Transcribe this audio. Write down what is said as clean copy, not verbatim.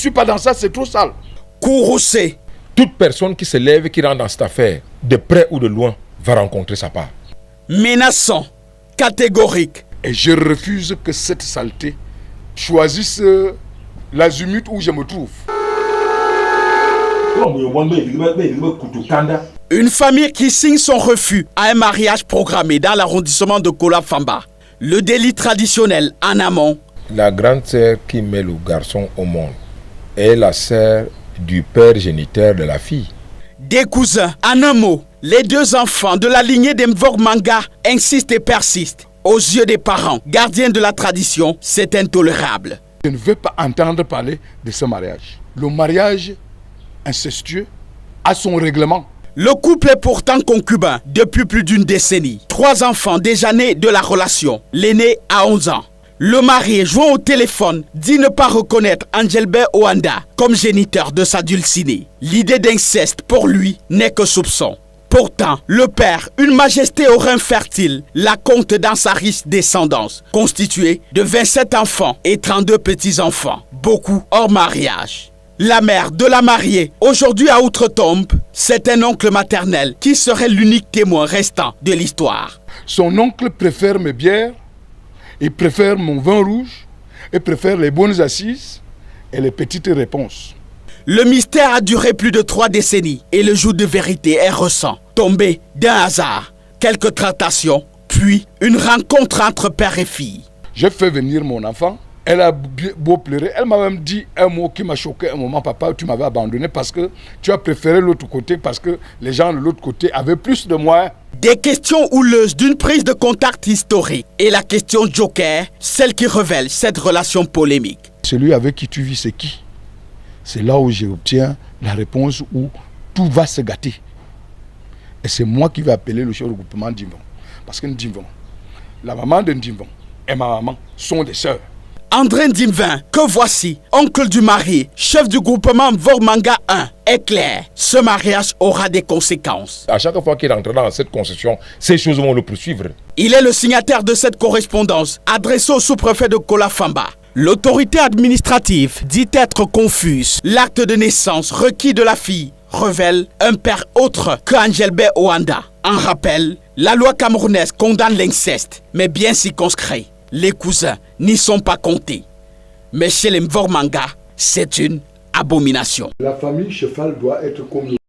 Je suis pas dans ça, c'est trop sale. Courroucé. Toute personne qui se lève et qui rentre dans cette affaire, de près ou de loin, va rencontrer sa part. Menaçant. Catégorique. Et je refuse que cette saleté choisisse l'azimut où je me trouve. Une famille qui signe son refus à un mariage programmé dans l'arrondissement de Kola-Famba. Le délit traditionnel en amont. La grande sœur qui met le garçon au monde est la sœur du père géniteur de la fille. Des cousins, en un mot, les deux enfants de la lignée des Mvor Manga insistent et persistent. Aux yeux des parents, gardiens de la tradition, c'est intolérable. Je ne veux pas entendre parler de ce mariage. Le mariage incestueux a son règlement. Le couple est pourtant concubin depuis plus d'une décennie. 3 enfants déjà nés de la relation. L'aîné a 11 ans. Le mari, jouant au téléphone, dit ne pas reconnaître Angelbert Oanda comme géniteur de sa dulcinée. L'idée d'inceste, pour lui, n'est que soupçon. Pourtant, le père, une majesté aux reins fertiles, la compte dans sa riche descendance, constituée de 27 enfants et 32 petits-enfants, beaucoup hors mariage. La mère de la mariée, aujourd'hui à Outre-Tombe, c'est un oncle maternel qui serait l'unique témoin restant de l'histoire. Son oncle préfère mes bières, il préfère mon vin rouge, il préfère les bonnes assises et les petites réponses. Le mystère a duré plus de 3 décennies et le jour de vérité est récent, tombé d'un hasard. Quelques tractations, puis une rencontre entre père et fille. J'ai fait venir mon enfant, elle a beau pleurer, elle m'a même dit un mot qui m'a choqué un moment, papa, tu m'avais abandonné parce que tu as préféré l'autre côté, parce que les gens de l'autre côté avaient plus de moyens. Des questions houleuses d'une prise de contact historique et la question joker, celle qui révèle cette relation polémique. Celui avec qui tu vis, c'est qui? C'est là où j'obtiens la réponse où tout va se gâter. Et c'est moi qui vais appeler le chef de groupement Ndimvon. Parce que Ndimvon, la maman de Ndimvon et ma maman sont des sœurs. André Ndimvin, que voici, oncle du mari, chef du groupement Mvor Manga 1, est clair. Ce mariage aura des conséquences. À chaque fois qu'il rentrera dans cette concession, ces choses vont le poursuivre. Il est le signataire de cette correspondance adressée au sous-préfet de Kola-Famba. L'autorité administrative dit être confuse. L'acte de naissance requis de la fille révèle un père autre que Angelbert Oanda. En rappel, la loi camerounaise condamne l'inceste, mais bien circonscrit. Les cousins n'y sont pas comptés. Mais chez les Mvor Manga, c'est une abomination. La famille cheval doit être comme